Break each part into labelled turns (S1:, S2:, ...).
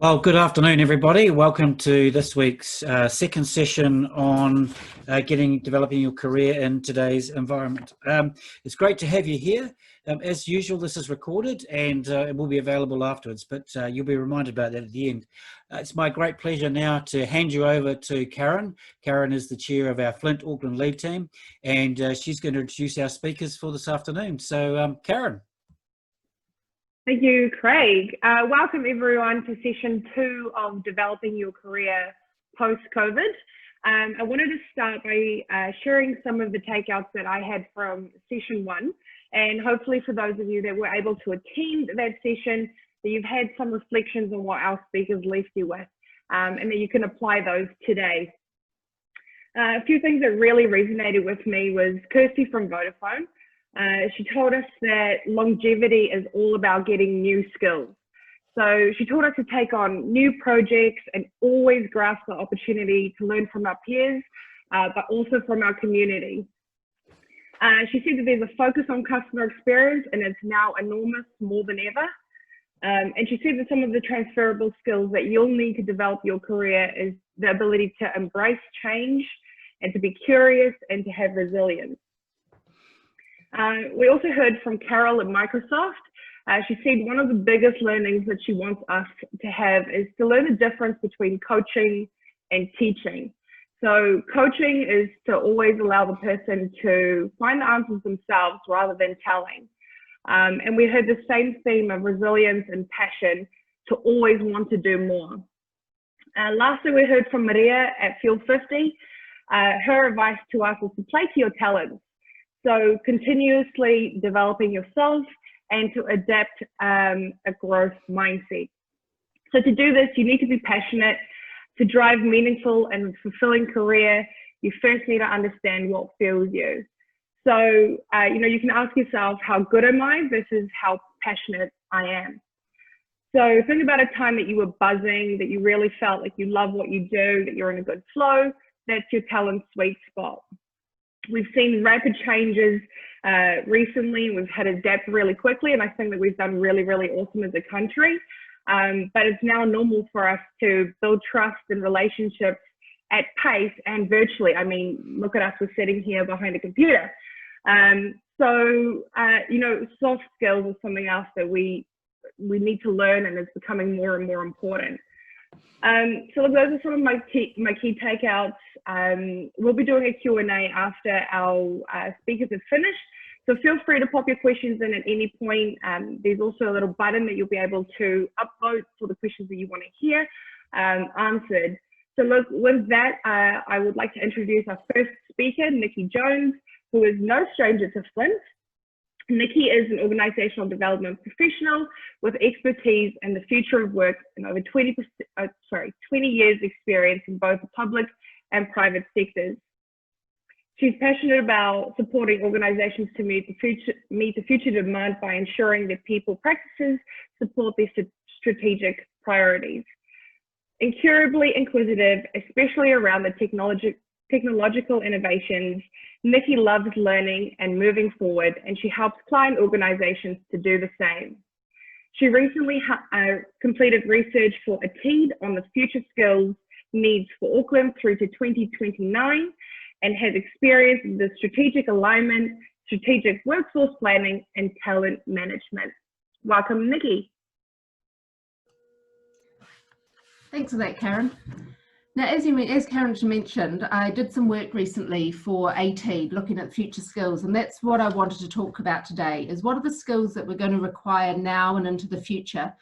S1: Well, good afternoon, everybody. Welcome to this week's second session on developing your career in today's environment. It's great to have you here. As usual, this is recorded and it will be available afterwards, but you'll be reminded about that at the end. It's my great pleasure now to hand you over to Karen. Karen is the chair of our FLINT Auckland lead team, and she's going to introduce our speakers for this afternoon. So, Karen.
S2: Thank you, Craig. Welcome everyone to session 2 of Developing Your Career Post-COVID. I wanted to start by sharing some of the takeouts that I had from session 1, and hopefully for those of you that were able to attend that session, that you've had some reflections on what our speakers left you with, and that you can apply those today. A few things that really resonated with me was Kirsty from Vodafone. She told us that longevity is all about getting new skills. So she told us to take on new projects and always grasp the opportunity to learn from our peers, but also from our community. She said that there's a focus on customer experience and it's now enormous more than ever. And she said that some of the transferable skills that you'll need to develop your career is the ability to embrace change and to be curious and to have resilience. We also heard from Carol at Microsoft. She said one of the biggest learnings that she wants us to have is to learn the difference between coaching and teaching. So coaching is to always allow the person to find the answers themselves rather than telling. And we heard the same theme of resilience and passion to always want to do more. Lastly, we heard from Maria at Field 50. Her advice to us is to play to your talents. So continuously developing yourself and to adapt a growth mindset. So to do this, you need to be passionate. To drive meaningful and fulfilling career, you first need to understand what fuels you. So, you can ask yourself, how good am I versus how passionate I am. So think about a time that you were buzzing, that you really felt like you love what you do, that you're in a good flow. That's your talent sweet spot. We've seen rapid changes recently. We've had to adapt really quickly, and I think that we've done really, really awesome as a country. But it's now normal for us to build trust and relationships at pace and virtually. I mean, look at us, we're sitting here behind a computer. Soft skills is something else that we need to learn, and it's becoming more and more important. So look, those are some of my key takeouts. We'll be doing a Q&A after our speakers have finished. So feel free to pop your questions in at any point. There's also a little button that you'll be able to upvote for the questions that you want to hear answered. So look, with that, I would like to introduce our first speaker, Nikki Jones, who is no stranger to FLINT. Nikki is an organizational development professional with expertise in the future of work and over 20 years experience in both the public and private sectors. She's passionate about supporting organizations to meet the future demand by ensuring that people practices support their strategic priorities. Incurably inquisitive, especially around the technological innovations, Nikki loves learning and moving forward, and she helps client organizations to do the same. She recently completed research for a TEED on the future skills needs for Auckland through to 2029 and has experience in the strategic alignment, strategic workforce planning, and talent management. Welcome, Nikki.
S3: Thanks for that, Karen. Now, as Karen mentioned, I did some work recently for a TEED looking at future skills, and that's what I wanted to talk about today, is what are the skills that we're going to require now and into the future,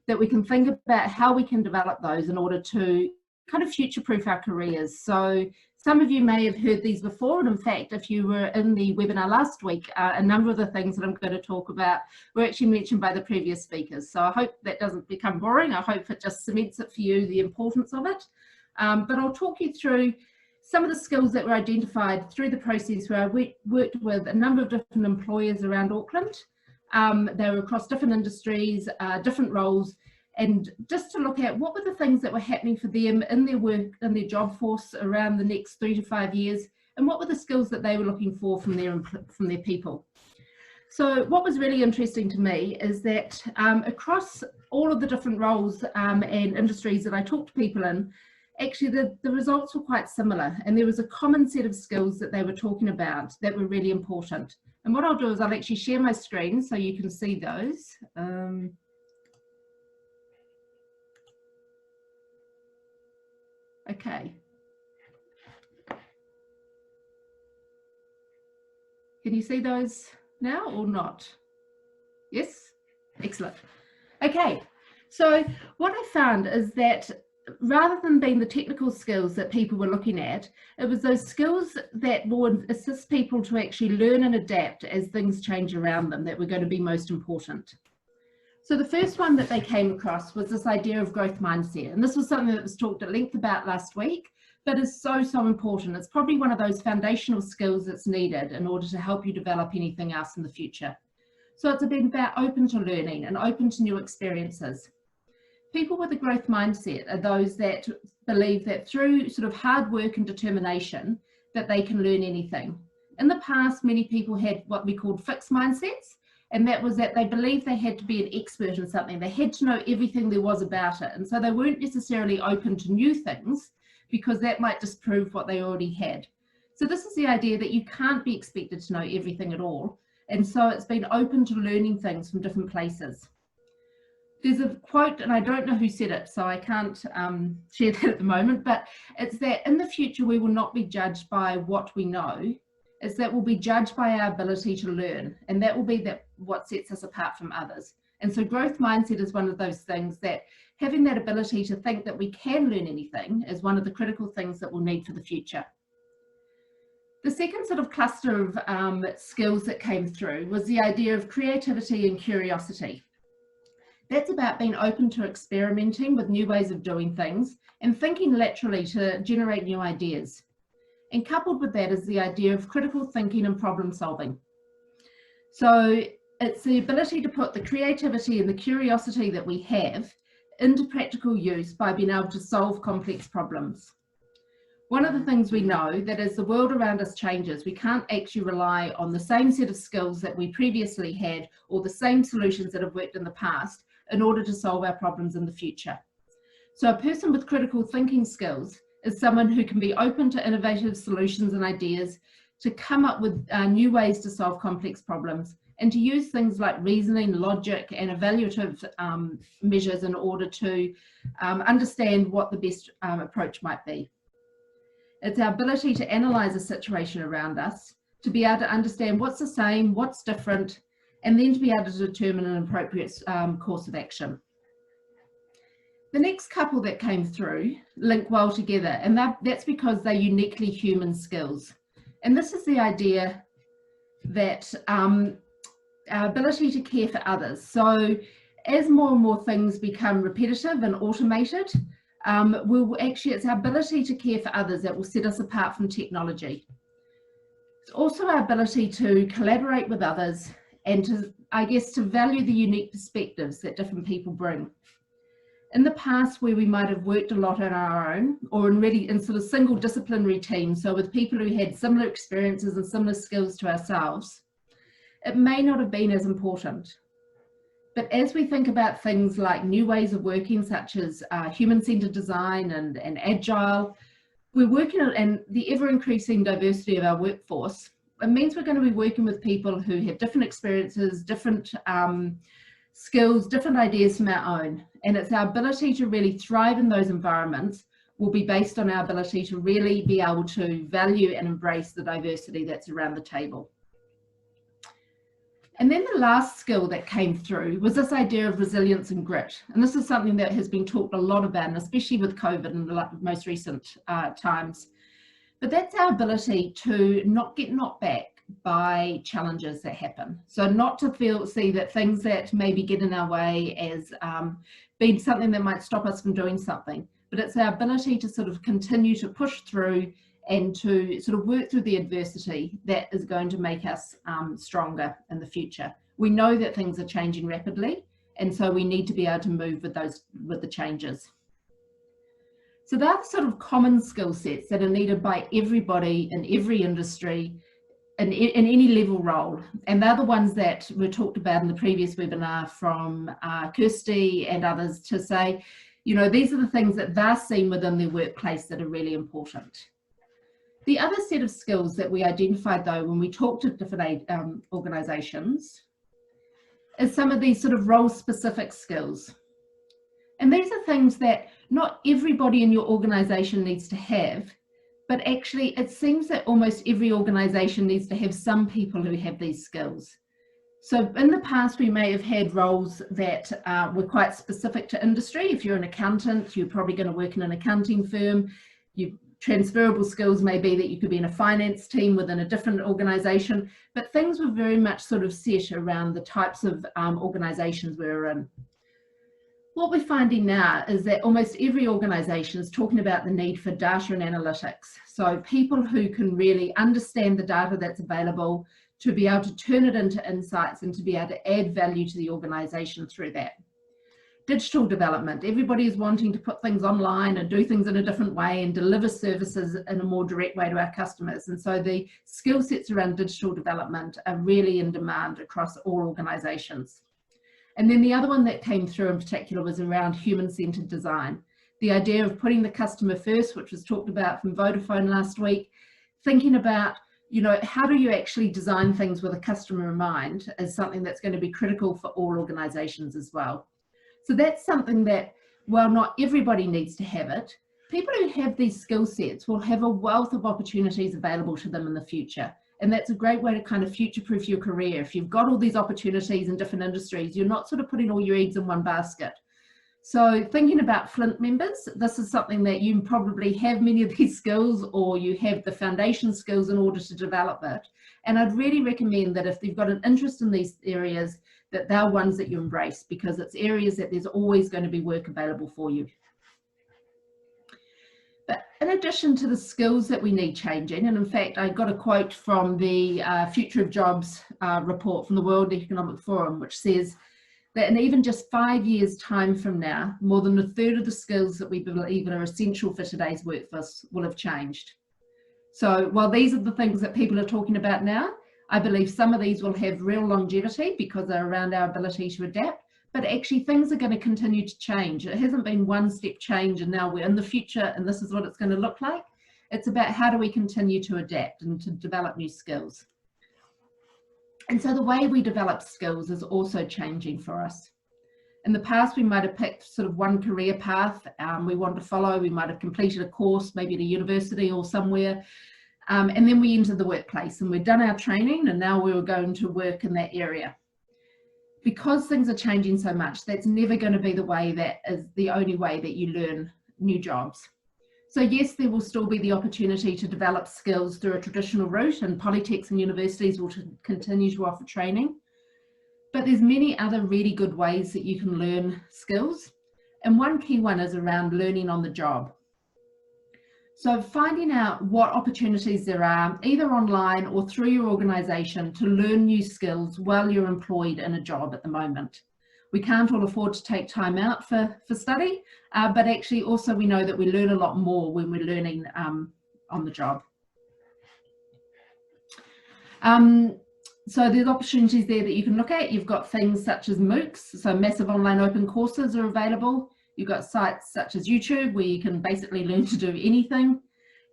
S3: that we can think about how we can develop those in order to kind of future-proof our careers. So some of you may have heard these before, and in fact, if you were in the webinar last week, a number of the things that I'm going to talk about were actually mentioned by the previous speakers. So I hope that doesn't become boring. I hope it just cements it for you, the importance of it. But I'll talk you through some of the skills that were identified through the process where I worked with a number of different employers around Auckland. They were across different industries, different roles, and just to look at what were the things that were happening for them in their work, in their job force around the next 3 to 5 years, and what were the skills that they were looking for from their people. So what was really interesting to me is that across all of the different roles and industries that I talked to people in, actually the results were quite similar, and there was a common set of skills that they were talking about that were really important. And what I'll do is I'll actually share my screen so you can see those. Okay. Can you see those now or not? Yes? Excellent. Okay, so what I found is that rather than being the technical skills that people were looking at, it was those skills that would assist people to actually learn and adapt as things change around them that were going to be most important. So the first one that they came across was this idea of growth mindset. And this was something that was talked at length about last week, but is so, so important. It's probably one of those foundational skills that's needed in order to help you develop anything else in the future. So it's been about open to learning and open to new experiences. People with a growth mindset are those that believe that through sort of hard work and determination that they can learn anything. In the past, many people had what we called fixed mindsets, and that was that they believed they had to be an expert in something. They had to know everything there was about it. And so they weren't necessarily open to new things because that might disprove what they already had. So this is the idea that you can't be expected to know everything at all. And so it's been open to learning things from different places. There's a quote, and I don't know who said it, so I can't share that at the moment, but it's that in the future, we will not be judged by what we know. It's that we'll be judged by our ability to learn, and that will be what sets us apart from others. And so growth mindset is one of those things that having that ability to think that we can learn anything is one of the critical things that we'll need for the future. The second sort of cluster of skills that came through was the idea of creativity and curiosity. That's about being open to experimenting with new ways of doing things and thinking laterally to generate new ideas. And coupled with that is the idea of critical thinking and problem solving. So it's the ability to put the creativity and the curiosity that we have into practical use by being able to solve complex problems. One of the things we know that as the world around us changes, we can't actually rely on the same set of skills that we previously had or the same solutions that have worked in the past in order to solve our problems in the future. So a person with critical thinking skills is someone who can be open to innovative solutions and ideas, to come up with new ways to solve complex problems, and to use things like reasoning, logic, and evaluative measures in order to understand what the best approach might be. It's our ability to analyze a situation around us, to be able to understand what's the same, what's different, and then to be able to determine an appropriate course of action. The next couple that came through link well together, and that's because they're uniquely human skills. And this is the idea that our ability to care for others. So as more and more things become repetitive and automated, it's our ability to care for others that will set us apart from technology. It's also our ability to collaborate with others and to value the unique perspectives that different people bring. In the past, where we might have worked a lot on our own or in sort of single disciplinary teams, so with people who had similar experiences and similar skills to ourselves, it may not have been as important. But as we think about things like new ways of working, such as human-centered design and agile, we're working on the ever-increasing diversity of our workforce. It means we're going to be working with people who have different experiences, different skills, different ideas from our own. And it's our ability to really thrive in those environments will be based on our ability to really be able to value and embrace the diversity that's around the table. And then the last skill that came through was this idea of resilience and grit. And this is something that has been talked a lot about, and especially with COVID in the most recent times. But that's our ability to not get knocked back by challenges that happen. So not to see that things that maybe get in our way as being something that might stop us from doing something, but it's our ability to sort of continue to push through and to sort of work through the adversity that is going to make us stronger in the future. We know that things are changing rapidly, and so we need to be able to move with the changes. So there are the sort of common skill sets that are needed by everybody in every industry in any level role, and they're the ones that were talked about in the previous webinar from Kirsty and others, to say, you know, these are the things that they're seeing within their workplace that are really important. The other set of skills that we identified, though, when we talked to different organisations, is some of these sort of role-specific skills. And these are things that not everybody in your organisation needs to have, but actually it seems that almost every organisation needs to have some people who have these skills. So in the past, we may have had roles that were quite specific to industry. If you're an accountant, you're probably going to work in an accounting firm. Transferable skills may be that you could be in a finance team within a different organisation, but things were very much sort of set around the types of organisations we were in. What we're finding now is that almost every organisation is talking about the need for data and analytics. So people who can really understand the data that's available, to be able to turn it into insights and to be able to add value to the organisation through that. Digital development. Everybody is wanting to put things online and do things in a different way and deliver services in a more direct way to our customers. And so the skill sets around digital development are really in demand across all organisations. And then the other one that came through in particular was around human-centered design. The idea of putting the customer first, which was talked about from Vodafone last week, thinking about, you know, how do you actually design things with a customer in mind, is something that's going to be critical for all organisations as well. So that's something that, while not everybody needs to have it, people who have these skill sets will have a wealth of opportunities available to them in the future. And that's a great way to kind of future-proof your career. If you've got all these opportunities in different industries, you're not sort of putting all your eggs in one basket. So thinking about FLINT members, this is something that you probably have many of these skills, or you have the foundation skills in order to develop it. And I'd really recommend that if you've got an interest in these areas, that they're ones that you embrace, because it's areas that there's always going to be work available for you. But in addition to the skills that we need changing, and in fact, I got a quote from the Future of Jobs report from the World Economic Forum, which says that in even just 5 years' time from now, more than a third of the skills that we believe are essential for today's workforce will have changed. So while these are the things that people are talking about now, I believe some of these will have real longevity because they're around our ability to adapt, but actually things are going to continue to change. It hasn't been one step change and now we're in the future and this is what it's going to look like. It's about how do we continue to adapt and to develop new skills. And so the way we develop skills is also changing for us. In the past, we might have picked sort of one career path we want to follow. We might have completed a course, maybe at a university or somewhere. And then we entered the workplace and we've done our training and now we're going to work in that area. Because things are changing so much, that's never going to be the way that is the only way that you learn new jobs. So yes, there will still be the opportunity to develop skills through a traditional route, and polytechs and universities will continue to offer training. But there's many other really good ways that you can learn skills. And one key one is around learning on the job. So finding out what opportunities there are, either online or through your organisation, to learn new skills while you're employed in a job at the moment. We can't all afford to take time out for study, but actually also we know that we learn a lot more when we're learning on the job. So there's opportunities there that you can look at. You've got things such as MOOCs, so massive online open courses are available. You've got sites such as YouTube where you can basically learn to do anything.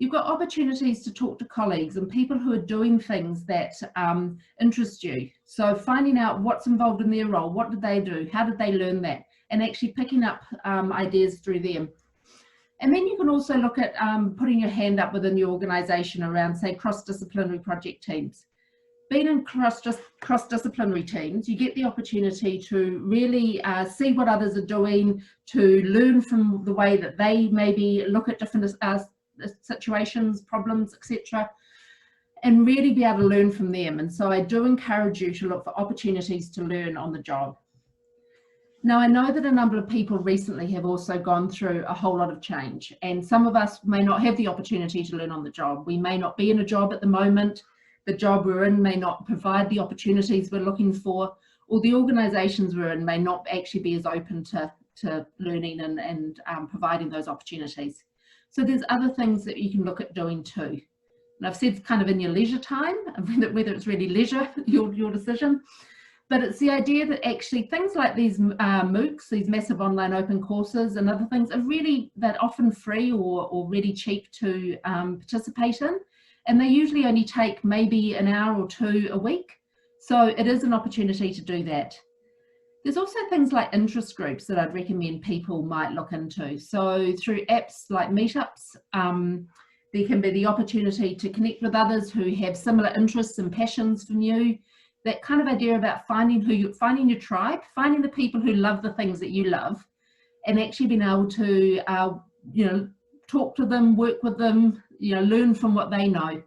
S3: You've got opportunities to talk to colleagues and people who are doing things that interest you. So finding out what's involved in their role, what did they do, how did they learn that, and actually picking up ideas through them. And then you can also look at putting your hand up within your organisation around, say, cross-disciplinary project teams. Being in cross-disciplinary teams, you get the opportunity to really see what others are doing, to learn from the way that they maybe look at different situations, problems, etc., and really be able to learn from them. And so I do encourage you to look for opportunities to learn on the job. Now, I know that a number of people recently have also gone through a whole lot of change, and some of us may not have the opportunity to learn on the job. We may not be in a job at the moment. The job we're in may not provide the opportunities we're looking for, or the organisations we're in may not actually be as open to learning and providing those opportunities. So there's other things that you can look at doing too. And I've said kind of in your leisure time, whether it's really leisure, your decision. But it's the idea that actually things like these MOOCs, these massive online open courses and other things, are really, they're often free or really cheap to participate in. And they usually only take maybe an hour or two a week. So it is an opportunity to do that. There's also things like interest groups that I'd recommend people might look into. So through apps like Meetups, there can be the opportunity to connect with others who have similar interests and passions from you. That kind of idea about finding your tribe, finding the people who love the things that you love, and actually being able to, talk to them, work with them, learn from what they know.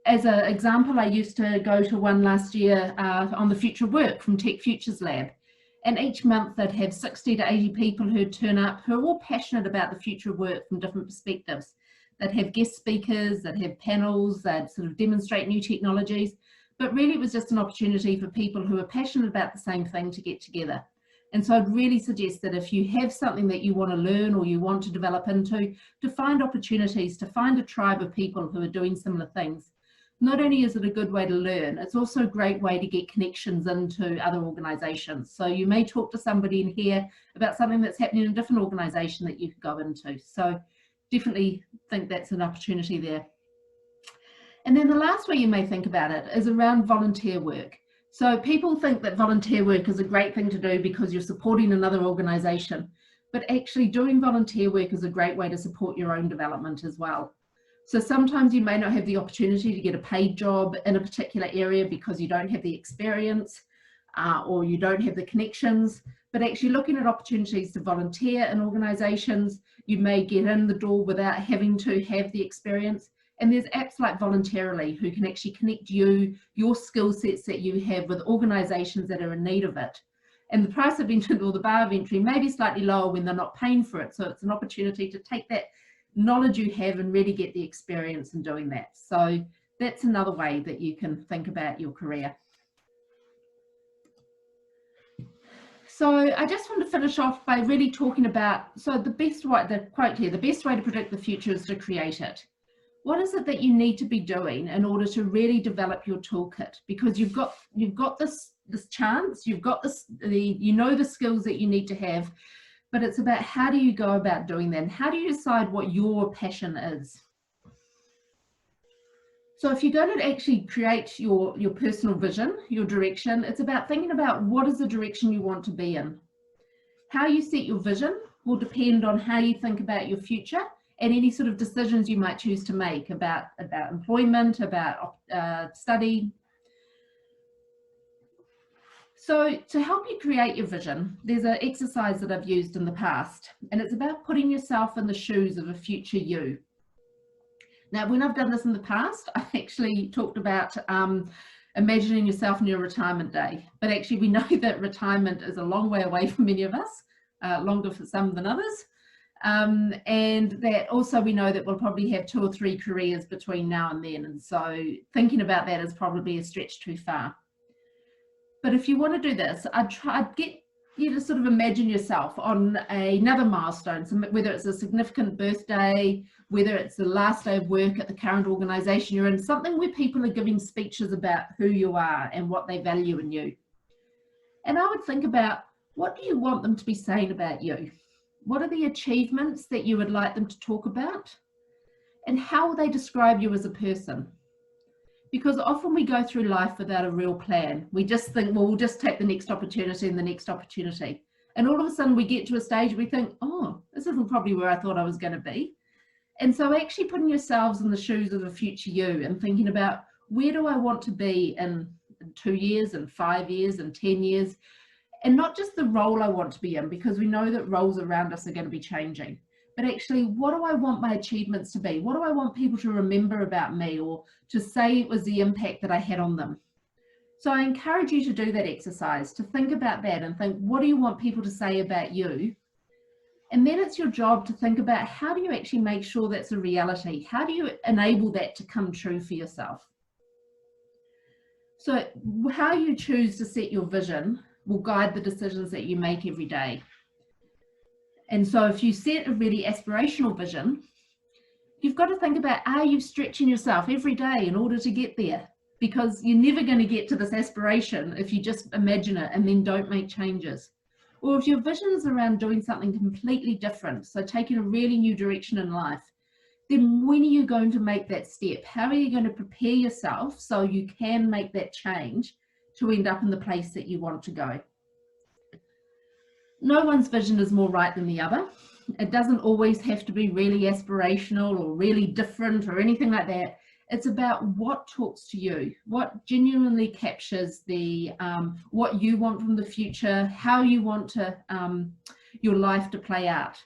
S3: As an example, I used to go to one last year on the future of work from Tech Futures Lab. And each month they'd have 60 to 80 people who'd turn up who are all passionate about the future of work from different perspectives. They'd have guest speakers, they'd have panels, they'd sort of demonstrate new technologies. But really it was just an opportunity for people who are passionate about the same thing to get together. And so I'd really suggest that if you have something that you want to learn or you want to develop into, to find opportunities, to find a tribe of people who are doing similar things. Not only is it a good way to learn, it's also a great way to get connections into other organisations. So you may talk to somebody in here about something that's happening in a different organisation that you could go into. So definitely think that's an opportunity there. And then the last way you may think about it is around volunteer work. So people think that volunteer work is a great thing to do because you're supporting another organisation, but actually doing volunteer work is a great way to support your own development as well. So sometimes you may not have the opportunity to get a paid job in a particular area because you don't have the experience or you don't have the connections, but actually looking at opportunities to volunteer in organisations, you may get in the door without having to have the experience. And there's apps like Voluntarily who can actually connect your skill sets that you have with organisations that are in need of it. And the price of entry or the bar of entry may be slightly lower when they're not paying for it. So it's an opportunity to take that knowledge you have and really get the experience in doing that. So that's another way that you can think about your career. So I just want to finish off by really talking about, so the quote here, the best way to predict the future is to create it. What is it that you need to be doing in order to really develop your toolkit? Because you've got this chance, you've got the skills that you need to have, but it's about how do you go about doing that? And how do you decide what your passion is? So if you're going to actually create your personal vision, your direction, it's about thinking about what is the direction you want to be in. How you set your vision will depend on how you think about your future and any sort of decisions you might choose to make about employment, about study. So to help you create your vision, there's an exercise that I've used in the past, and it's about putting yourself in the shoes of a future you. Now, when I've done this in the past, I actually talked about imagining yourself in your retirement day, but actually we know that retirement is a long way away for many of us, longer for some than others. And that also we know that we'll probably have 2 or 3 careers between now and then. And so thinking about that is probably a stretch too far. But if you want to do this, I'd get you to sort of imagine yourself on another milestone, so whether it's a significant birthday, whether it's the last day of work at the current organisation you're in, something where people are giving speeches about who you are and what they value in you. And I would think about, what do you want them to be saying about you? What are the achievements that you would like them to talk about? And how will they describe you as a person? Because often we go through life without a real plan. We just think, well, we'll just take the next opportunity and the next opportunity. And all of a sudden we get to a stage where we think, oh, this isn't probably where I thought I was going to be. And so actually putting yourselves in the shoes of a future you and thinking about, where do I want to be in 2 years and 5 years and 10 years? And not just the role I want to be in, because we know that roles around us are going to be changing. But actually, what do I want my achievements to be? What do I want people to remember about me, or to say it was the impact that I had on them? So I encourage you to do that exercise, to think about that and think, what do you want people to say about you? And then it's your job to think about, how do you actually make sure that's a reality? How do you enable that to come true for yourself? So how you choose to set your vision will guide the decisions that you make every day. And so if you set a really aspirational vision, you've got to think about, are you stretching yourself every day in order to get there? Because you're never going to get to this aspiration if you just imagine it and then don't make changes. Or if your vision is around doing something completely different, so taking a really new direction in life, then when are you going to make that step? How are you going to prepare yourself so you can make that change to end up in the place that you want to go? No one's vision is more right than the other. It doesn't always have to be really aspirational or really different or anything like that. It's about what talks to you, what genuinely captures the what you want from the future, how you want to your life to play out.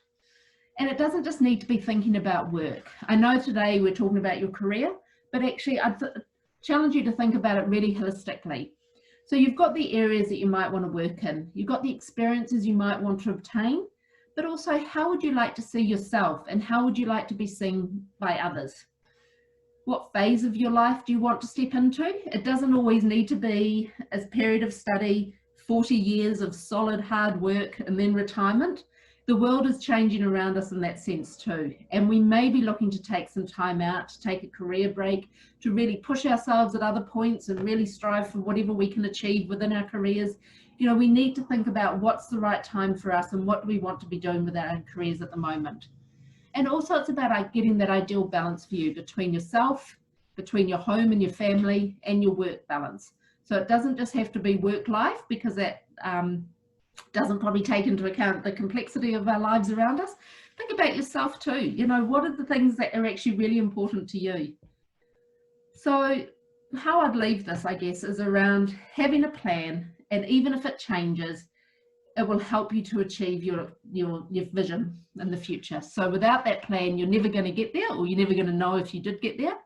S3: And it doesn't just need to be thinking about work. I know today we're talking about your career, but actually I'd challenge you to think about it really holistically. So you've got the areas that you might want to work in, you've got the experiences you might want to obtain, but also how would you like to see yourself and how would you like to be seen by others? What phase of your life do you want to step into? It doesn't always need to be a period of study, 40 years of solid hard work and then retirement. The world is changing around us in that sense too. And we may be looking to take some time out, to take a career break, to really push ourselves at other points and really strive for whatever we can achieve within our careers. You know, we need to think about what's the right time for us and what do we want to be doing with our own careers at the moment. And also it's about getting that ideal balance for you between yourself, between your home and your family and your work balance. So it doesn't just have to be work life, because that doesn't probably take into account the complexity of our lives around us. Think about yourself too. You know, what are the things that are actually really important to you? So how I'd leave this, I guess, is around having a plan, and even if it changes, it will help you to achieve your vision in the future. So without that plan, you're never going to get there, or you're never going to know if you did get there.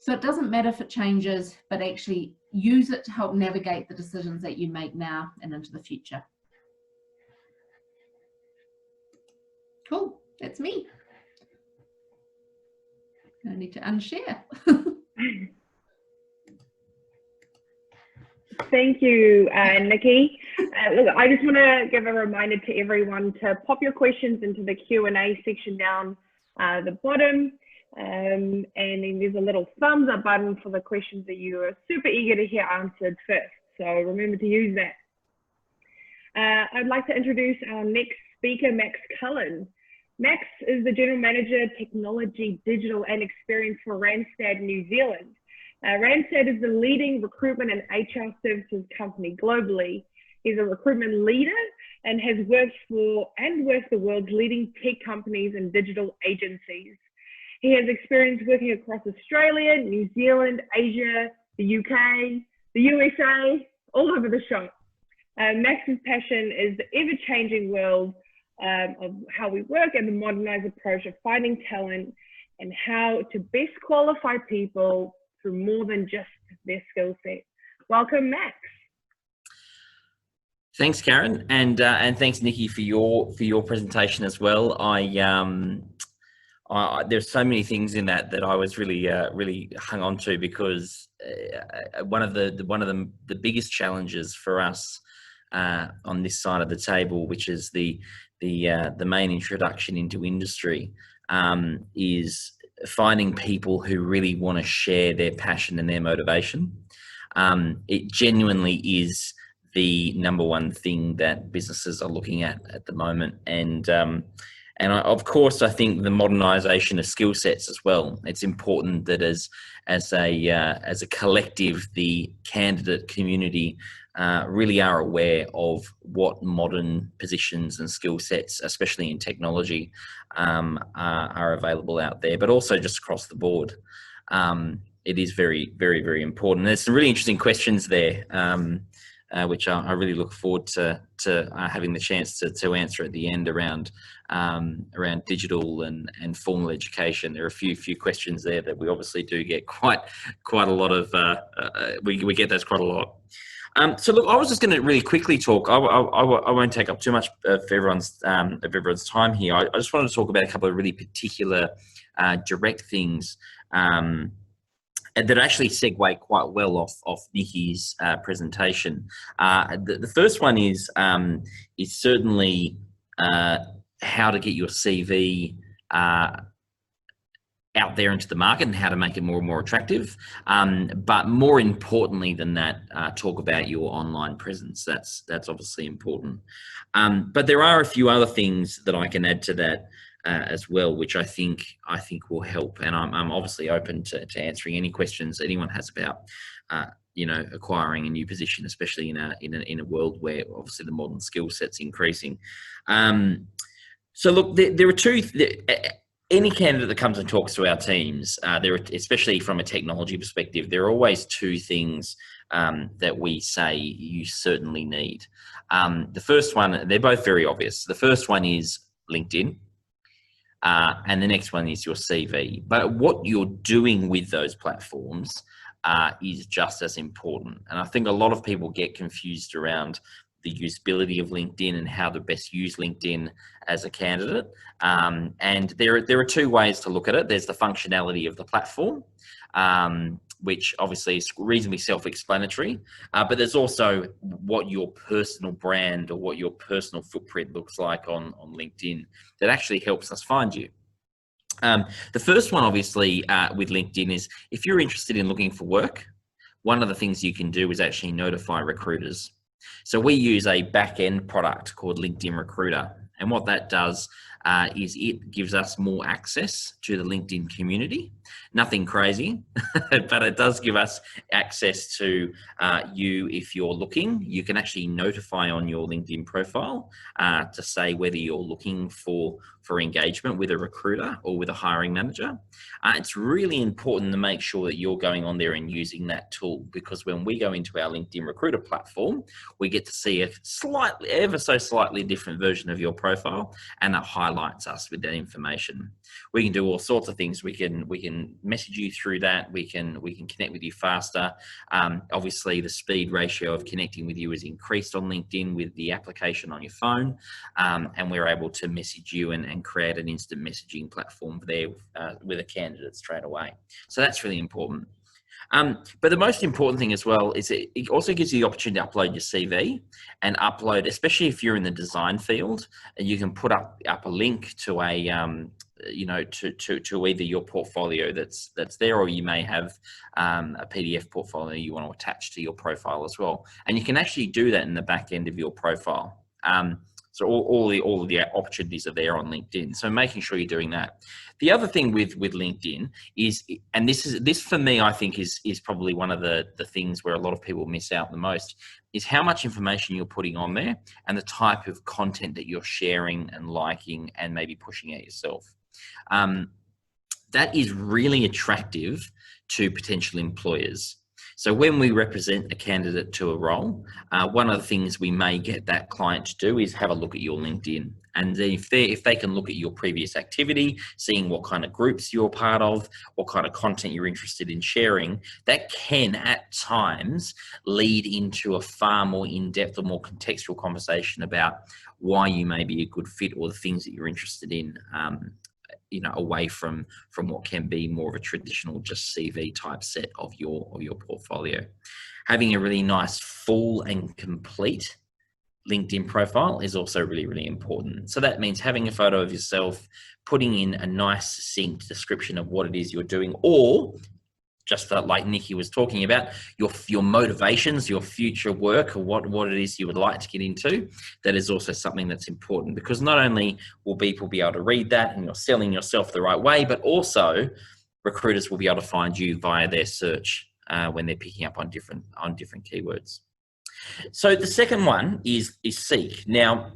S3: So it doesn't matter if it changes, but actually use it to help navigate the decisions that you make now and into the future. Cool, that's me. I need to unshare.
S2: Thank you, Nikki. Look, I just want to give a reminder to everyone to pop your questions into the Q&A section down the bottom. And then there's a little thumbs up button for the questions that you are super eager to hear answered first. So remember to use that. I'd like to introduce our next speaker, Max Cullen. Max is the General Manager, Technology, Digital and Experience for Randstad New Zealand. Randstad is the leading recruitment and HR services company globally. He's a recruitment leader and has worked for the world's leading tech companies and digital agencies. He has experience working across Australia, New Zealand, Asia, the UK, the USA, all over the shop. Max's passion is the ever-changing world of how we work and the modernized approach of finding talent and how to best qualify people through more than just their skill set. Welcome, Max.
S4: Thanks, Karen, and thanks, Nikki, for your presentation as well. There's so many things in that I was really hung on to, because one of the biggest challenges for us on this side of the table, which is the main introduction into industry, is finding people who really want to share their passion and their motivation. It genuinely is the number one thing that businesses are looking at the moment, and of course, I think the modernisation of skill sets as well. It's important that as a collective, the candidate community really are aware of what modern positions and skill sets, especially in technology, are available out there, but also just across the board. It is very, very, very important. There's some really interesting questions there, which I really look forward to having the chance to answer at the end around digital and formal education. There are a few questions there that we obviously do get quite a lot of. We get those quite a lot. So look, I was just going to really quickly talk. I won't take up too much of everyone's time here. I just wanted to talk about a couple of really particular direct things that actually segue quite well off Nikki's presentation. The first one is certainly how to get your CV out out there into the market and how to make it more and more attractive. But more importantly than that, talk about your online presence. That's obviously important. But there are a few other things that I can add to that as well, which I think will help. And I'm obviously open to answering any questions anyone has about acquiring a new position, especially in a world where obviously the modern skill set's increasing. So look, there are two. Any candidate that comes and talks to our teams, especially from a technology perspective, there are always two things that we say you certainly need. The first one, they're both very obvious. The first one is LinkedIn, and the next one is your CV. But what you're doing with those platforms is just as important. And I think a lot of people get confused around the usability of LinkedIn and how to best use LinkedIn as a candidate. And there are two ways to look at it. There's the functionality of the platform, which obviously is reasonably self-explanatory, but there's also what your personal brand or what your personal footprint looks like on LinkedIn that actually helps us find you. The first one, obviously, with LinkedIn is if you're interested in looking for work, one of the things you can do is actually notify recruiters. So we use a back-end product called LinkedIn Recruiter. And what that does is it gives us more access to the LinkedIn community. Nothing crazy, but it does give us access to you if you're looking. You can actually notify on your LinkedIn profile to say whether you're looking for engagement with a recruiter or with a hiring manager. It's really important to make sure that you're going on there and using that tool, because when we go into our LinkedIn Recruiter platform, we get to see a ever so slightly different version of your profile, and it highlights us with that information. We can do all sorts of things. We can message you through that. We can connect with you faster. Obviously, the speed ratio of connecting with you is increased on LinkedIn with the application on your phone, and we're able to message you and create an instant messaging platform there with a candidate straight away. So that's really important. But the most important thing as well is it also gives you the opportunity to upload your CV and upload, especially if you're in the design field, and you can put up a link to a to either your portfolio that's there, or you may have a PDF portfolio you want to attach to your profile as well. And you can actually do that in the back end of your profile. So all of the opportunities are there on LinkedIn. So making sure you're doing that. The other thing with LinkedIn is, and this for me, I think is probably one of the things where a lot of people miss out the most, is how much information you're putting on there and the type of content that you're sharing and liking and maybe pushing at yourself. That is really attractive to potential employers. So when we represent a candidate to a role, one of the things we may get that client to do is have a look at your LinkedIn. And then if they can look at your previous activity, seeing what kind of groups you're part of, what kind of content you're interested in sharing, that can at times lead into a far more in-depth or more contextual conversation about why you may be a good fit or the things that you're interested in. Away from what can be more of a traditional just CV type set of your portfolio. Having a really nice, full and complete LinkedIn profile is also really, really important. So that means having a photo of yourself, putting in a nice, succinct description of what it is you're doing, or just like Nikki was talking about, your motivations, your future work, or what it is you would like to get into. That is also something that's important, because not only will people be able to read that and you're selling yourself the right way, but also recruiters will be able to find you via their search when they're picking up on different keywords. So the second one is seek. Now,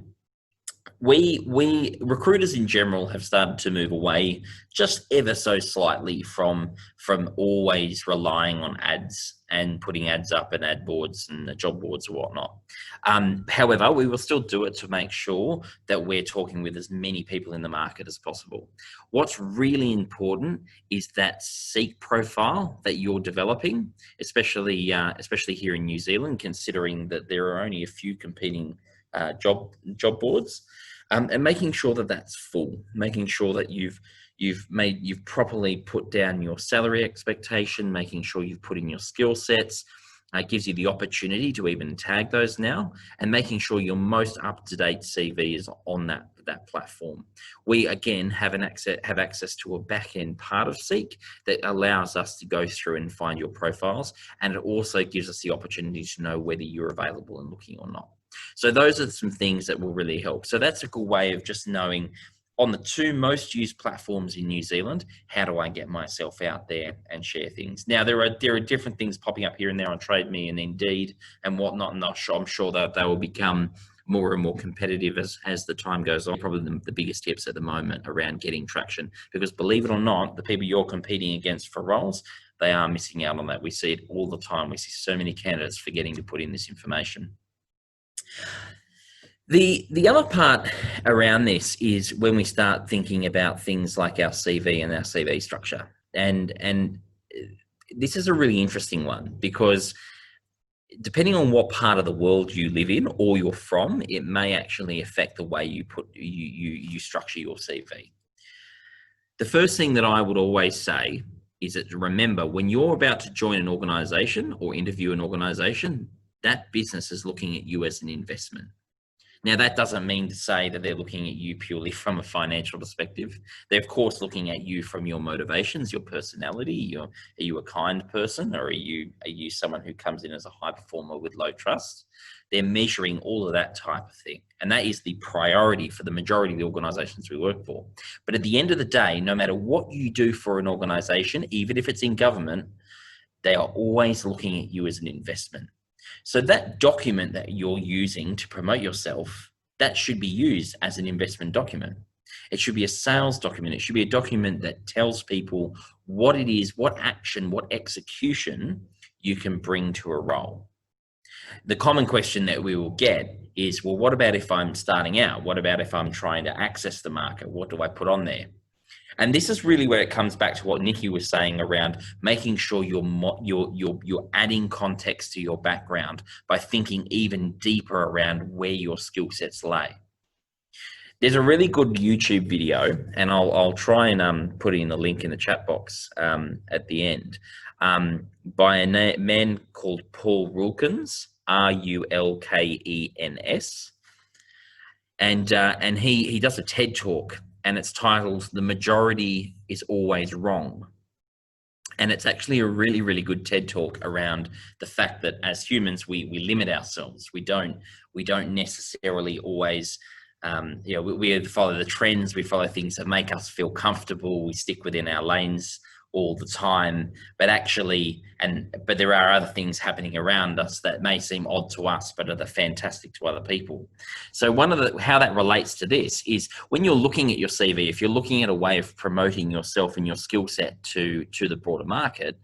S4: we recruiters in general have started to move away just ever so slightly from always relying on ads and putting ads up in ad boards and the job boards or whatnot. However, we will still do it to make sure that we're talking with as many people in the market as possible. What's really important is that seek profile that you're developing, especially here in New Zealand, considering that there are only a few competing job boards, and making sure that that's full, making sure that you've properly put down your salary expectation, making sure you've put in your skill sets. It gives you the opportunity to even tag those now, and making sure your most up-to-date CV is on that that platform. We again have access to a back-end part of Seek that allows us to go through and find your profiles, and it also gives us the opportunity to know whether you're available and looking or not. So those are some things that will really help. So that's a good way of just knowing, on the two most used platforms in New Zealand, how do I get myself out there and share things? Now, there are different things popping up here and there on Trade Me and Indeed and whatnot. I'm sure that they will become more and more competitive as the time goes on. Probably the biggest tips at the moment around getting traction, because believe it or not, the people you're competing against for roles, they are missing out on that. We see it all the time. We see so many candidates forgetting to put in this information. The other part around this is when we start thinking about things like our CV and our CV structure. And this is a really interesting one, because depending on what part of the world you live in or you're from, it may actually affect the way you structure your CV. The first thing that I would always say is that, remember, when you're about to join an organization or interview an organization, that business is looking at you as an investment. Now, that doesn't mean to say that they're looking at you purely from a financial perspective. They're, of course, looking at you from your motivations, your personality. Are you a kind person, or are you someone who comes in as a high performer with low trust? They're measuring all of that type of thing. And that is the priority for the majority of the organizations we work for. But at the end of the day, no matter what you do for an organization, even if it's in government, they are always looking at you as an investment. So that document that you're using to promote yourself, that should be used as an investment document. It should be a sales document. It should be a document that tells people what it is, what action, what execution you can bring to a role. The common question that we will get is, well, what about if I'm starting out? What about if I'm trying to access the market? What do I put on there? And this is really where it comes back to what Nikki was saying around making sure you're adding context to your background by thinking even deeper around where your skill sets lay. There's a really good YouTube video, and I'll try and put in the link in the chat box at the end, by a man called Paul Rulkens, R-U-L-K-E-N-S, and he does a TED talk. And it's titled "The Majority is Always Wrong." And it's actually a really, really good TED talk around the fact that as humans, we limit ourselves. We don't necessarily always, we follow the trends. We follow things that make us feel comfortable. We stick within our lanes all the time, but there are other things happening around us that may seem odd to us, but are fantastic to other people. So how that relates to this is, when you're looking at your CV, if you're looking at a way of promoting yourself and your skill set to the broader market,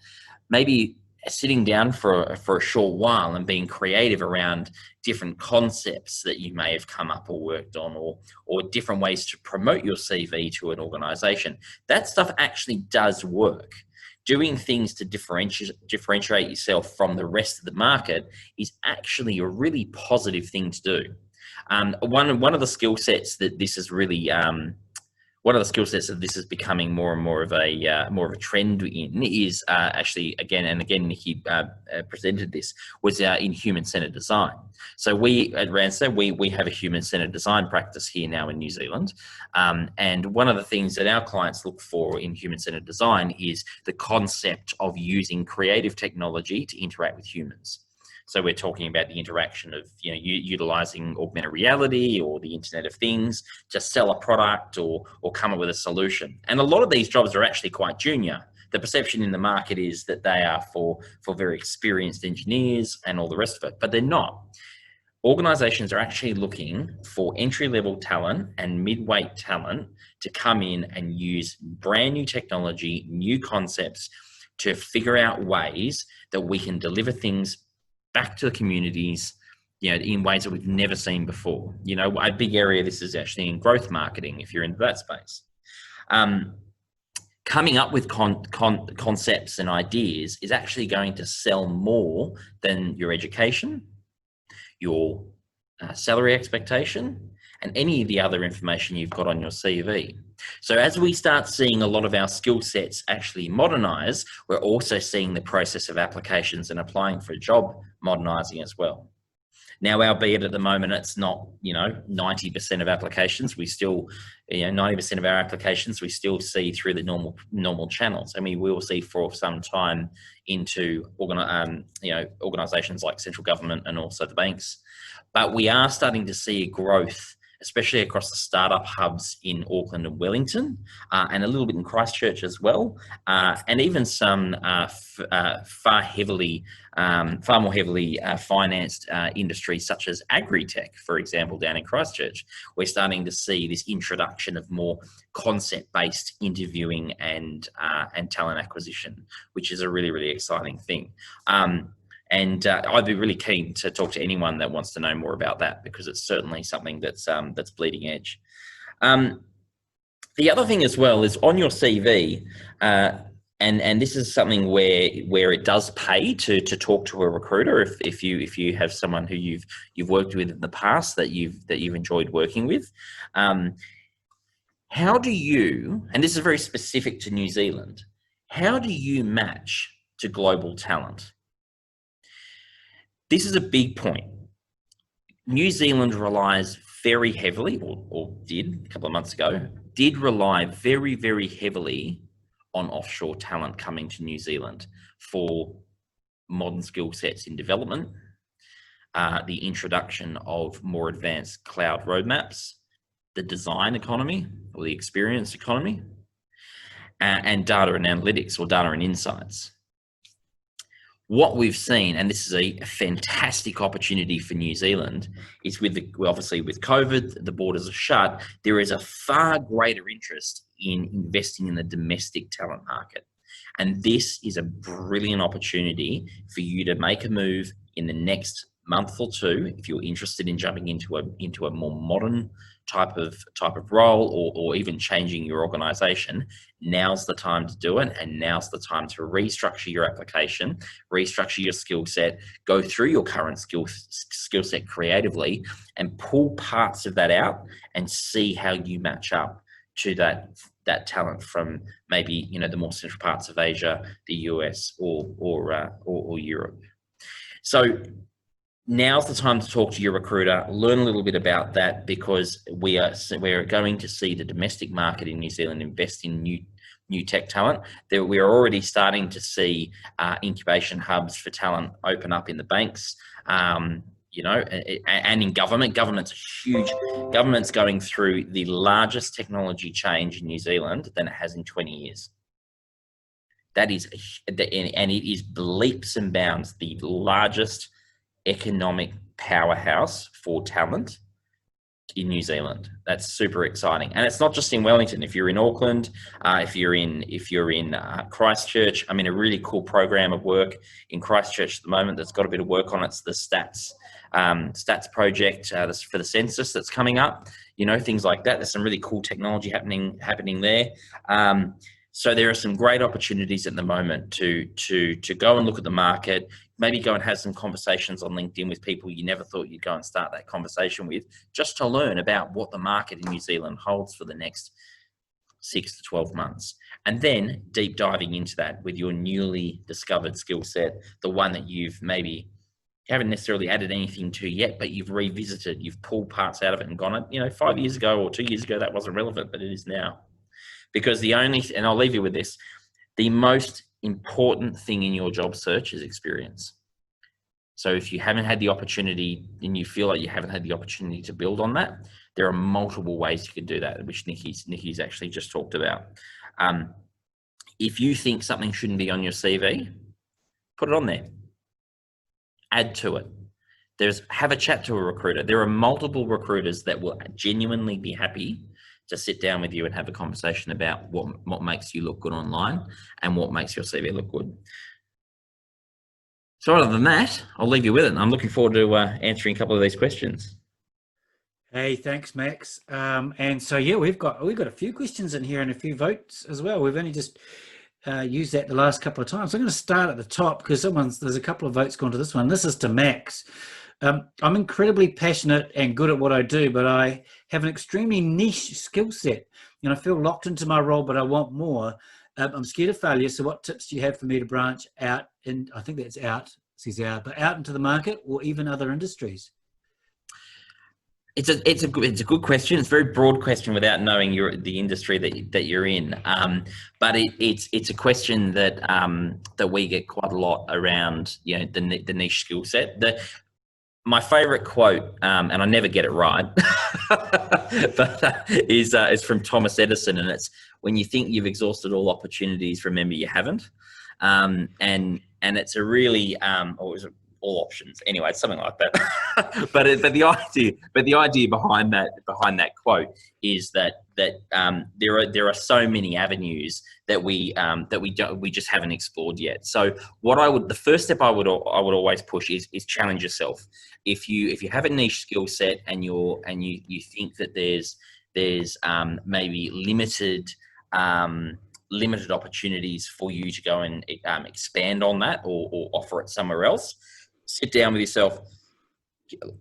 S4: maybe sitting down for a short while and being creative around different concepts that you may have come up or worked on, or different ways to promote your CV to an organization. That stuff actually does work. Doing things to differentiate yourself from the rest of the market is actually a really positive thing to do. One of the skill sets that this is really one of the skill sets that this is becoming more and more of a trend in is actually, again, Nikki presented this, was in human-centered design. So we at Randstad, we have a human-centered design practice here now in New Zealand. And one of the things that our clients look for in human-centered design is the concept of using creative technology to interact with humans. So we're talking about the interaction of, utilizing augmented reality or the Internet of Things to sell a product or come up with a solution. And a lot of these jobs are actually quite junior. The perception in the market is that they are for very experienced engineers and all the rest of it, but they're not. Organizations are actually looking for entry-level talent and mid-weight talent to come in and use brand new technology, new concepts to figure out ways that we can deliver things back to the communities, in ways that we've never seen before. A big area of this is actually in growth marketing, if you're into that space. Coming up with concepts and ideas is actually going to sell more than your education, your salary expectation, and any of the other information you've got on your CV. So as we start seeing a lot of our skill sets actually modernize, we're also seeing the process of applications and applying for a job modernizing as well. Now, albeit at the moment, it's not, 90% of applications. We still, 90% of our applications, we still see through the normal channels. I mean, we will see for some time into, organisations like central government and also the banks. But we are starting to see a growth, especially across the startup hubs in Auckland and Wellington, and a little bit in Christchurch as well, and even some far more heavily financed industries such as agri-tech, for example, down in Christchurch. We're starting to see this introduction of more concept-based interviewing and talent acquisition, which is a really, really exciting thing. And I'd be really keen to talk to anyone that wants to know more about that, because it's certainly something that's bleeding edge. The other thing as well is on your CV, and this is something where it does pay to talk to a recruiter if you have someone who you've worked with in the past that you've enjoyed working with. How do you, and this is very specific to New Zealand, how do you match to global talent? This is a big point. New Zealand relies very heavily, or did a couple of months ago, did rely very, very heavily on offshore talent coming to New Zealand for modern skill sets in development, the introduction of more advanced cloud roadmaps, the design economy or the experience economy, and data and analytics or data and insights. What we've seen, and this is a fantastic opportunity for New Zealand, is obviously with COVID, the borders are shut, there is a far greater interest in investing in the domestic talent market. And this is a brilliant opportunity for you to make a move in the next month or two, if you're interested in jumping into a more modern type of role, or even changing your organization. Now's the time to do it, and now's the time to restructure your application, restructure your skill set, go through your current skill set creatively, and pull parts of that out and see how you match up to that talent from maybe the more central parts of Asia, the US, or Europe. So now's the time to talk to your recruiter, learn a little bit about that, because we're going to see the domestic market in New Zealand invest in new tech talent. We are already starting to see incubation hubs for talent open up in the banks, and in government. Government's going through the largest technology change in New Zealand than it has in 20 years. That is, and it is leaps and bounds the largest economic powerhouse for talent in New Zealand. That's super exciting, and it's not just in Wellington. If you're in Auckland, if you're in Christchurch, I mean, a really cool program of work in Christchurch at the moment that's got a bit of work on it's the stats project for the census that's coming up. Things like that. There's some really cool technology happening there. So there are some great opportunities at the moment to go and look at the market, maybe go and have some conversations on LinkedIn with people you never thought you'd go and start that conversation with, just to learn about what the market in New Zealand holds for the next 6 to 12 months. And then deep diving into that with your newly discovered skill set, the one that you haven't necessarily added anything to yet, but you've revisited, you've pulled parts out of it and gone, 5 years ago or 2 years ago, that wasn't relevant, but it is now. Because and I'll leave you with this, the most important thing in your job search is experience. So if you haven't had the opportunity and you feel like you haven't had the opportunity to build on that, there are multiple ways you can do that, which Nikki's actually just talked about. If you think something shouldn't be on your CV, put it on there. Add to it. Have a chat to a recruiter. There are multiple recruiters that will genuinely be happy to sit down with you and have a conversation about what makes you look good online and what makes your CV look good. So other than that, I'll leave you with it. I'm looking forward to answering a couple of these questions.
S1: Hey, thanks, Max. And so, yeah, we've got a few questions in here and a few votes as well. We've only just used that the last couple of times. So I'm going to start at the top because there's a couple of votes gone to this one. This is to Max. I'm incredibly passionate and good at what I do, but I have an extremely niche skill set. I feel locked into my role, but I want more. I'm scared of failure. So what tips do you have for me to branch out? And I think that's out, says out, but out into the market or even other industries?
S4: It's a good question. It's a very broad question without knowing the industry that you're in. But it's a question that that we get quite a lot around, you know, the niche skill set. My favorite quote, and I never get it right, but is from Thomas Edison, and it's, when you think you've exhausted all opportunities, remember you haven't. And it's a really, or is it all options? Anyway, it's something like that. but the idea behind that quote is that there are so many avenues that we just haven't explored yet. So the first step I would always push is challenge yourself. If you have a niche skill set and you think that there's maybe limited opportunities for you to go and expand on that or offer it somewhere else, sit down with yourself.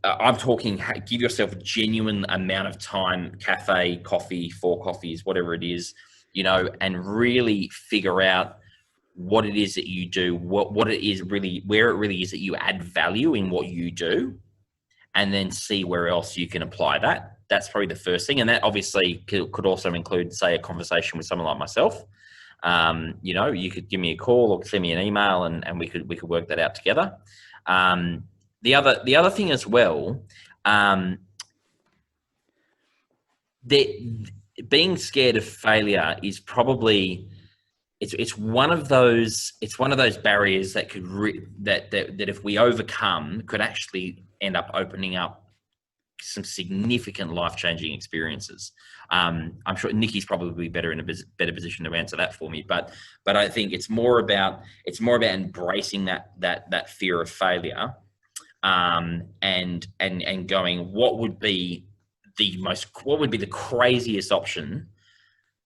S4: I'm talking, give yourself a genuine amount of time, cafe, coffee, 4 coffees, whatever it is, you know, and really figure out what it is that you do, what it is really, where it really is that you add value in what you do, and then see where else you can apply that. That's probably the first thing. And that obviously could also include, say, a conversation with someone like myself. You know, you could give me a call or send me an email, and we could work that out together. The other thing as well, being scared of failure is probably, it's one of those barriers that could that if we overcome, could actually end up opening up some significant life-changing experiences. I'm sure Nikki's probably better in a better position to answer that for me, but I think it's more about embracing that fear of failure, and going, what would be the craziest option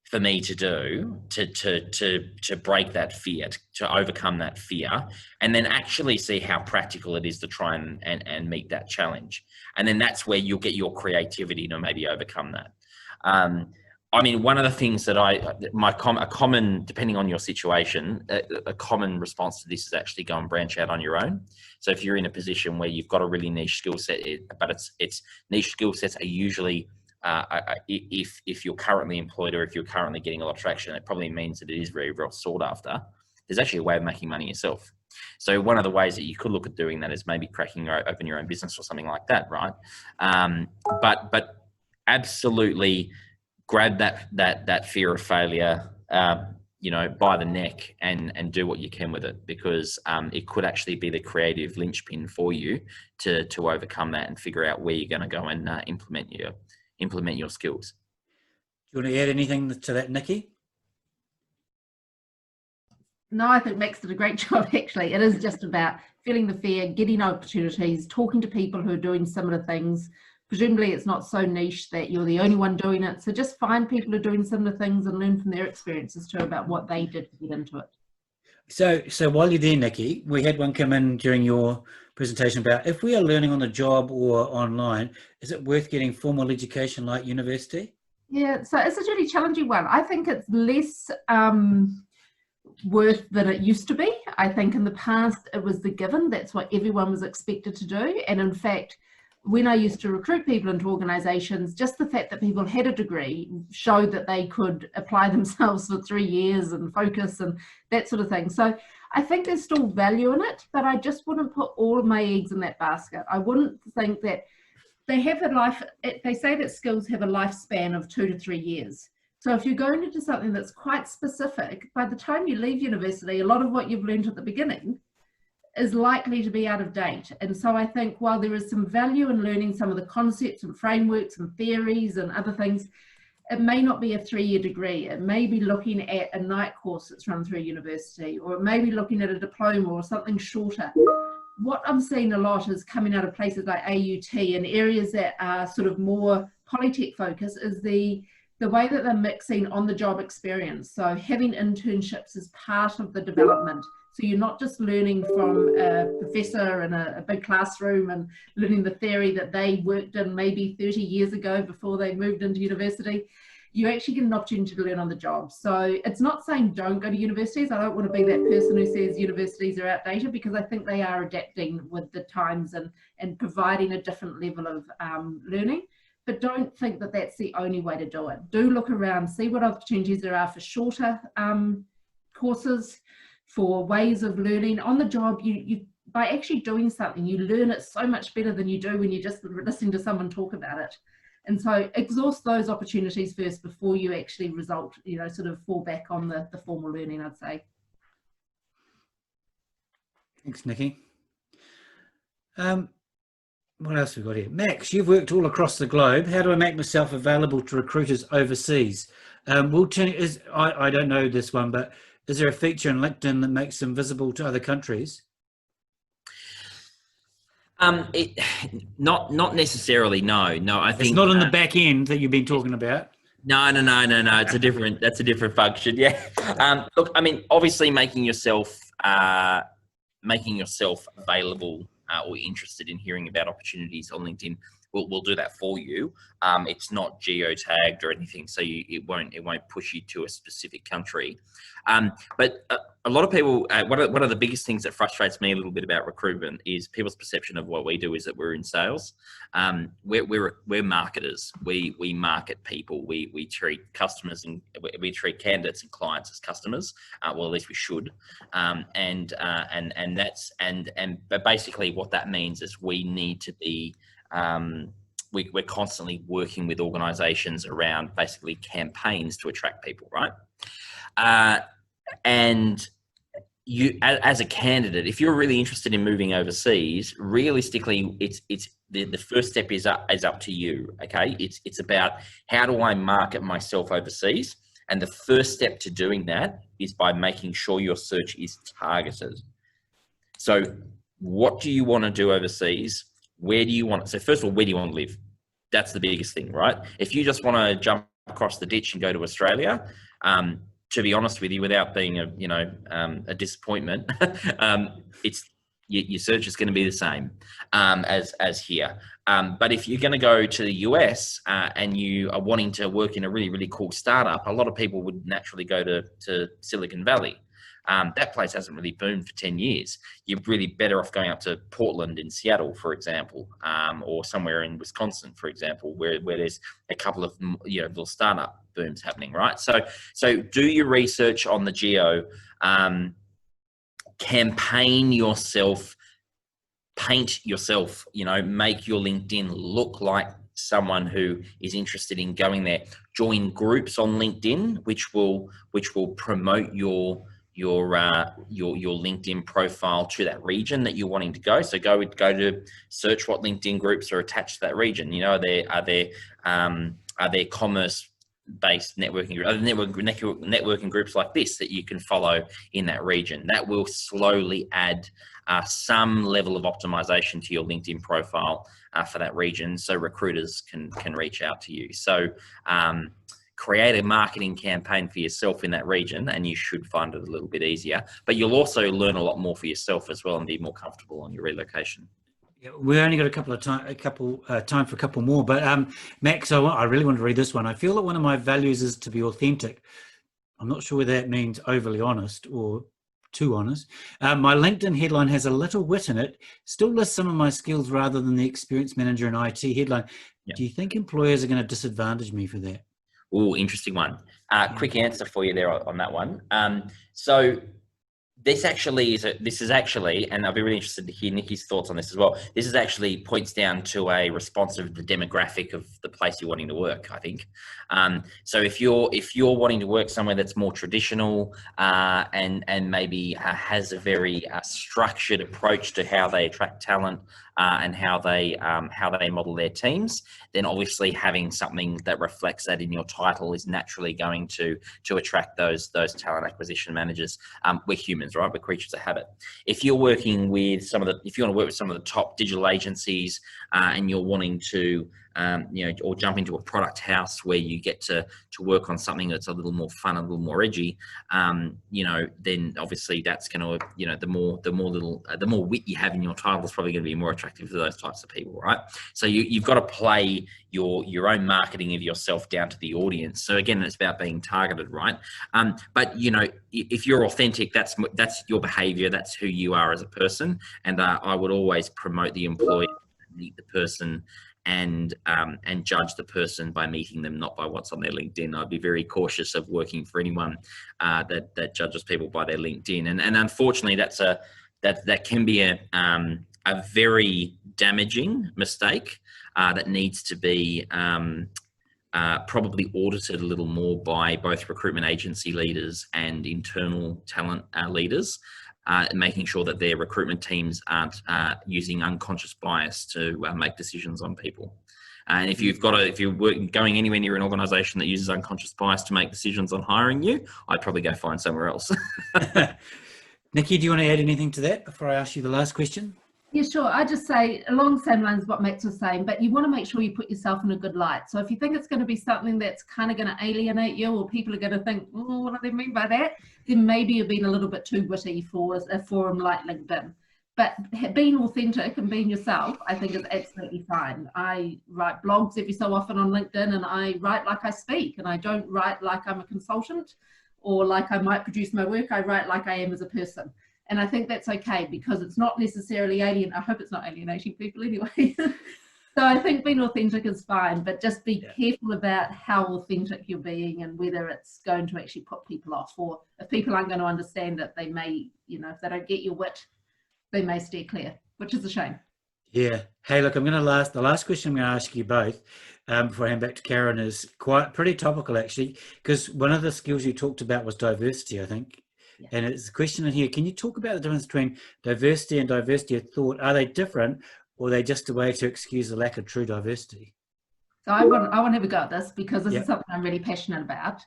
S4: for me to do to break that fear, to overcome that fear, and then actually see how practical it is to try and meet that challenge. And then that's where you'll get your creativity to maybe overcome that. I mean, one of the things that a common, depending on your situation, a common response to this is actually go and branch out on your own. So if you're in a position where you've got a really niche skill set, but it's niche skill sets are usually, if you're currently employed or if you're currently getting a lot of traction, it probably means that it is very well sought after. There's actually a way of making money yourself. So one of the ways that you could look at doing that is maybe open your own business or something like that, right? But absolutely grab that fear of failure, you know, by the neck and do what you can with it, because it could actually be the creative linchpin for you to overcome that and figure out where you're going to go and implement your skills.
S1: Do you want to add anything to that, Nikki?
S3: No, I think Max did a great job, actually. It is just about feeling the fear, getting opportunities, talking to people who are doing similar things. Presumably it's not so niche that you're the only one doing it. So just find people who are doing similar things and learn from their experiences too about what they did to get into it.
S1: So while you're there, Nikki, we had one come in during your presentation about, if we are learning on the job or online, is it worth getting formal education like university?
S3: Yeah, so it's a really challenging one. I think it's less worth than it used to be. I think in the past it was the given, that's what everyone was expected to do. And in fact, when I used to recruit people into organisations, just the fact that people had a degree showed that they could apply themselves for 3 years and focus and that sort of thing. So I think there's still value in it, but I just wouldn't put all of my eggs in that basket. I wouldn't think that they have a life, they say that skills have a lifespan of 2 to 3 years. So if you're going into something that's quite specific, by the time you leave university, a lot of what you've learned at the beginning is likely to be out of date. And so I think while there is some value in learning some of the concepts and frameworks and theories and other things, it may not be a 3-year degree. It may be looking at a night course that's run through a university, or it may be looking at a diploma or something shorter. What I'm seeing a lot is coming out of places like AUT and areas that are sort of more polytech focused is the way that they're mixing on-the-job experience. So having internships as part of the development. So you're not just learning from a professor in a big classroom and learning the theory that they worked in maybe 30 years ago before they moved into university. You actually get an opportunity to learn on the job. So it's not saying don't go to universities. I don't want to be that person who says universities are outdated, because I think they are adapting with the times and providing a different level of learning. but don't think that that's the only way to do it. Do look around, see what opportunities there are for shorter courses, for ways of learning on the job. You by actually doing something, you learn it so much better than you do when you're just listening to someone talk about it. And so exhaust those opportunities first before you actually sort of fall back on the formal learning, I'd say.
S1: Thanks, Nikki. What else have we got here? Max, you've worked all across the globe. How do I make myself available to recruiters overseas? I don't know this one, but is there a feature in LinkedIn that makes them visible to other countries?
S4: Not necessarily. No. I think
S1: it's not in the back end that you've been talking about.
S4: No. It's that's a different function. Yeah. Look, I mean, obviously making yourself available or interested in hearing about opportunities on LinkedIn will do that for you. It's not geo-tagged or anything, so it won't push you to a specific country. But a lot of people, one of the biggest things that frustrates me a little bit about recruitment is people's perception of what we do is that we're in sales. We're marketers. We market people. We treat customers and we treat candidates and clients as customers. Well, at least we should. But basically what that means is we need to be we're constantly working with organizations around basically campaigns to attract people, right? And you, as a candidate, if you're really interested in moving overseas, realistically, it's the first step is up to you. Okay, it's about how do I market myself overseas, and the first step to doing that is by making sure your search is targeted. So, what do you want to do overseas? Where do you want? So first of all, where do you want to live? That's the biggest thing, right? If you just want to jump across the ditch and go to Australia, to be honest with you, without being a disappointment, your search is going to be the same as here. But if you're going to go to the US and you are wanting to work in a really, really cool startup, a lot of people would naturally go to Silicon Valley. That place hasn't really boomed for 10 years. You're really better off going up to Portland in Seattle, for example, or somewhere in Wisconsin, for example, where there's a couple of little startup booms happening, right? So do your research on the geo, campaign yourself, paint yourself, make your LinkedIn look like someone who is interested in going there. Join groups on LinkedIn, which will promote your LinkedIn profile to that region that you're wanting to go. So go to search what LinkedIn groups are attached to that region. Are there commerce-based networking groups, other networking groups like this that you can follow in that region? That will slowly add some level of optimization to your LinkedIn profile for that region, so recruiters can reach out to you. So create a marketing campaign for yourself in that region, and you should find it a little bit easier. But you'll also learn a lot more for yourself as well and be more comfortable on your relocation.
S1: Yeah, we only got time for a couple more. But Max, I really want to read this one. I feel that one of my values is to be authentic. I'm not sure whether that means overly honest or too honest. My LinkedIn headline has a little wit in it, still lists some of my skills rather than the experienced manager in IT headline. Yeah. Do you think employers are going to disadvantage me for that?
S4: Oh, interesting one. Quick answer for you there on that one. So this is actually, and I'll be really interested to hear Nikki's thoughts on this as well. This is actually points down to a response of the demographic of the place you're wanting to work, I think. So if you're wanting to work somewhere that's more traditional and maybe has a very structured approach to how they attract talent and how they model their teams, then obviously having something that reflects that in your title is naturally going to attract those talent acquisition managers. We're humans, right? We're creatures of habit. If you're working with if you want to work with some of the top digital agencies and you're wanting to or jump into a product house where you get to work on something that's a little more fun, a little more edgy, then obviously that's going to, the more wit you have in your title is probably going to be more attractive to those types of people, right? So you've got to play your own marketing of yourself down to the audience. So again, it's about being targeted, right? But if you're authentic, that's your behavior, that's who you are as a person. And I would always promote the employee, meet the person and judge the person by meeting them, not by what's on their LinkedIn. I'd be very cautious of working for anyone that judges people by their LinkedIn. And unfortunately, that can be a very damaging mistake that needs to be probably audited a little more by both recruitment agency leaders and internal talent leaders, making sure that their recruitment teams aren't using unconscious bias to make decisions on people. And if you're going anywhere near an organisation that uses unconscious bias to make decisions on hiring you, I'd probably go find somewhere else.
S1: Nikki, do you want to add anything to that before I ask you the last question?
S3: Yeah, sure. I just say along the same lines what Max was saying, but you want to make sure you put yourself in a good light. So if you think it's going to be something that's kind of going to alienate you, or people are going to think, oh, what do they mean by that? Then maybe you've been a little bit too witty for a forum like LinkedIn. But being authentic and being yourself, I think, is absolutely fine. I write blogs every so often on LinkedIn, and I write like I speak, and I don't write like I'm a consultant or like I might produce my work. I write like I am as a person. And I think that's okay, because it's not necessarily I hope it's not alienating people anyway. So I think being authentic is fine, but just be careful about how authentic you're being and whether it's going to actually put people off, or if people aren't going to understand it, they may, if they don't get your wit, they may steer clear, which is a shame.
S1: Yeah. Hey, look, the last question I'm going to ask you both before I hand back to Karen is pretty topical, actually, because one of the skills you talked about was diversity, I think. Yeah. And it's a question in here. Can you talk about the difference between diversity and diversity of thought? Are they different, or are they just a way to excuse the lack of true diversity?
S3: So I want to have a go at this, because this is something I'm really passionate about.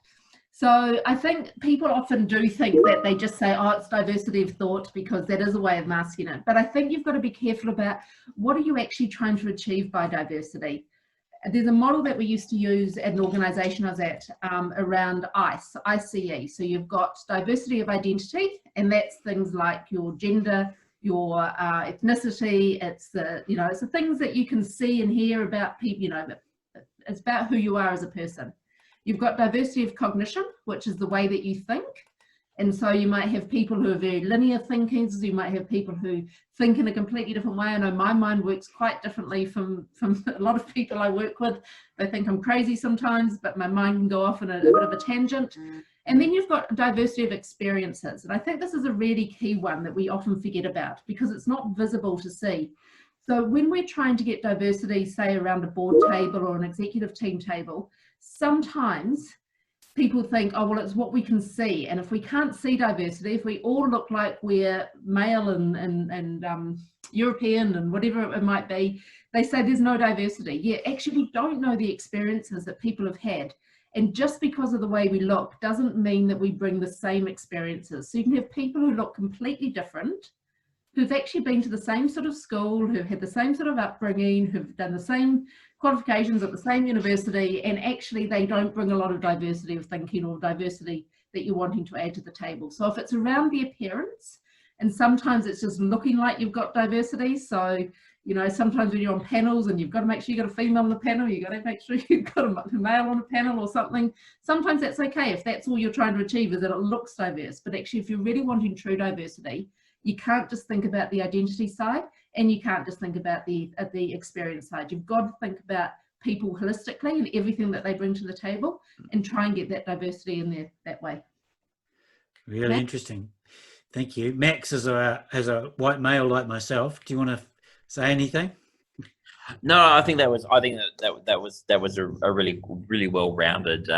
S3: So I think people often do think that they just say, oh, it's diversity of thought, because that is a way of masking it. But I think you've got to be careful about what are you actually trying to achieve by diversity. There's a model that we used to use at an organisation I was at around ICE. So you've got diversity of identity, and that's things like your gender, your ethnicity. It's it's the things that you can see and hear about people. It's about who you are as a person. You've got diversity of cognition, which is the way that you think. And so you might have people who are very linear thinkers. You might have people who think in a completely different way. I know my mind works quite differently from a lot of people I work with. They think I'm crazy sometimes, but my mind can go off in a bit of a tangent. And then you've got diversity of experiences. And I think this is a really key one that we often forget about, because it's not visible to see. So when we're trying to get diversity, say around a board table or an executive team table, sometimes people think, oh, well, it's what we can see. And if we can't see diversity, if we all look like we're male and European and whatever it might be, they say there's no diversity. Yeah, actually, we don't know the experiences that people have had. And just because of the way we look doesn't mean that we bring the same experiences. So you can have people who look completely different, who've actually been to the same sort of school, who've had the same sort of upbringing, who've done the same qualifications at the same university, and actually they don't bring a lot of diversity of thinking or diversity that you're wanting to add to the table. So if it's around the appearance, and sometimes it's just looking like you've got diversity. So, sometimes when you're on panels and you've got to make sure you've got a female on the panel, you've got to make sure you've got a male on a panel or something. Sometimes that's okay if that's all you're trying to achieve, is that it looks diverse. But actually, if you're really wanting true diversity, you can't just think about the identity side, and you can't just think about the experience side. You've got to think about people holistically and everything that they bring to the table, and try and get that diversity in there that way.
S1: Really interesting. Thank you. Max, as a white male like myself, do you want to say anything?
S4: No, I think that was a really, really well-rounded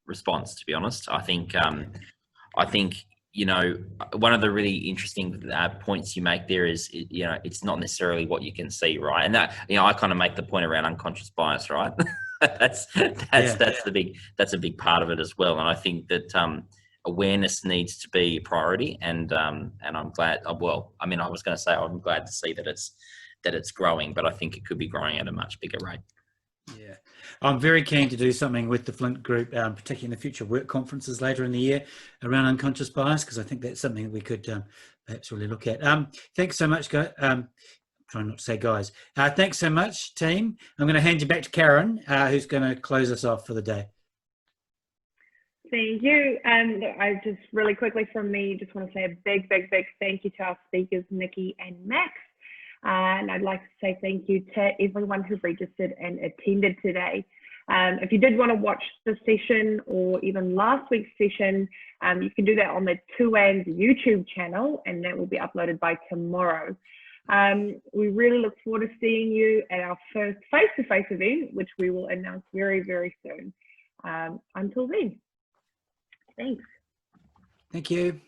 S4: response, to be honest. I think one of the really interesting points you make there is, it's not necessarily what you can see, right? And that, I kind of make the point around unconscious bias, right? that's a big part of it as well. And I think that awareness needs to be a priority. And I'm glad. Well, I mean, I was going to say I'm glad to see that it's growing, but I think it could be growing at a much bigger rate.
S1: Yeah, I'm very keen to do something with the FLINT group, particularly in the future work conferences later in the year around unconscious bias, because I think that's something that we could perhaps really look at. Thanks so much, guys. Try not to say guys. Thanks so much, team. I'm going to hand you back to Karen, who's going to close us off for the day.
S2: Thank you. And I just really quickly from me, just want to say a big, big, big thank you to our speakers, Nikki and Max. And I'd like to say thank you to everyone who registered and attended today. If you did want to watch the session or even last week's session, you can do that on the 20Jun30 YouTube channel, and that will be uploaded by tomorrow. We really look forward to seeing you at our first face-to-face event, which we will announce very, very soon. Until then, thanks.
S1: Thank you.